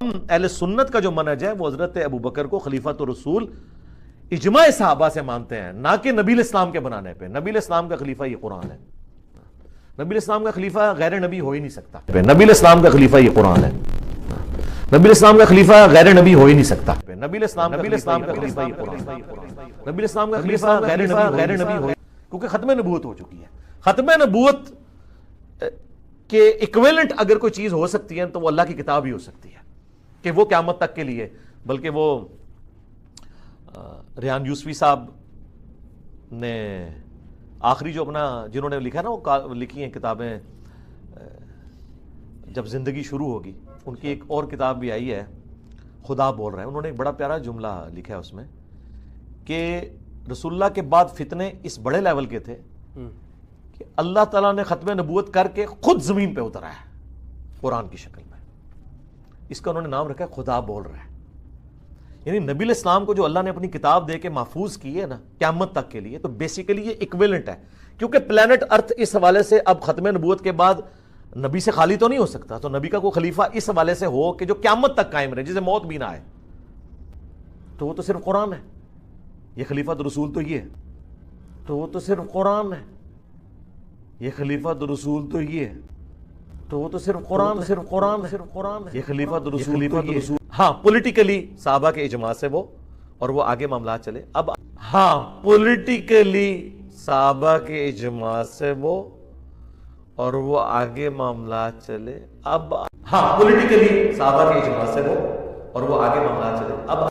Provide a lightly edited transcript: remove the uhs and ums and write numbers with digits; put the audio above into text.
اہل سنت کا جو منہج ہے وہ حضرت ابو بکر کو خلیفۃ الرسول اجماع صحابہ سے مانتے ہیں، نہ کہ نبی الاسلام کے بنانے پہ۔ نبی الاسلام کا خلیفہ یہ قرآن ہے، نبی الاسلام کا خلیفہ غیر نبی ہو ہی نہیں سکتا۔ نبی الاسلام کا خلیفہ یہ قرآن ہے، نبی الاسلام کا خلیفہ غیر نبی ہو ہی نہیں سکتا۔ نبی الاسلام کا خلیفہ یہ قرآن ہے، نبی الاسلام کا خلیفہ غیر نبی ہو، کیونکہ ختم نبوت ہو چکی ہے۔ ختم نبوت کے ایکویلنٹ اگر کوئی چیز ہو سکتی ہے تو وہ اللہ کی کتاب ہی ہو سکتی ہے، کہ وہ قیامت تک کے لیے۔ بلکہ وہ ریحان یوسفی صاحب نے آخری جو اپنا جنہوں نے لکھا نا، وہ لکھی ہیں کتابیں جب زندگی شروع ہوگی، ان کی ایک اور کتاب بھی آئی ہے خدا بول رہا ہے۔ انہوں نے ایک بڑا پیارا جملہ لکھا ہے اس میں کہ رسول اللہ کے بعد فتنے اس بڑے لیول کے تھے کہ اللہ تعالیٰ نے ختم نبوت کر کے خود زمین پہ اترا ہے قرآن کی شکل میں۔ اس کا انہوں نے نام رکھا ہے خدا بول رہا ہے۔ یعنی نبی الاسلام کو جو اللہ نے اپنی کتاب دے کے محفوظ کی ہے نا قیامت تک کے لیے، تو بیسیکلی یہ ایکویلنٹ ہے، کیونکہ پلانٹ ارتھ اس حوالے سے اب ختم نبوت کے بعد نبی سے خالی تو نہیں ہو سکتا، تو نبی کا کوئی خلیفہ اس حوالے سے ہو کہ جو قیامت تک قائم رہے، جسے موت بھی نہ آئے، تو وہ تو صرف قرآن ہے۔ یہ خلیفۃ رسول تو یہ ہے، تو وہ تو صرف قرآن ہے۔ یہ خلیفۃ رسول تو یہ ہے، تو وہ تو صرف قرآن، صرف قرآن، صرف قرآن۔ یہ خلیفۃ رسول، ہاں پولیٹیکلی صحابہ کے اجماع سے وہ، اور وہ آگے معاملات چلے۔ اب ہاں پولیٹیکلی صحابہ کے اجماع سے وہ، اور وہ آگے معاملات چلے۔ اب ہاں پولیٹیکلی صحابہ کے اجماع سے وہ، اور وہ آگے معاملات چلے۔ اب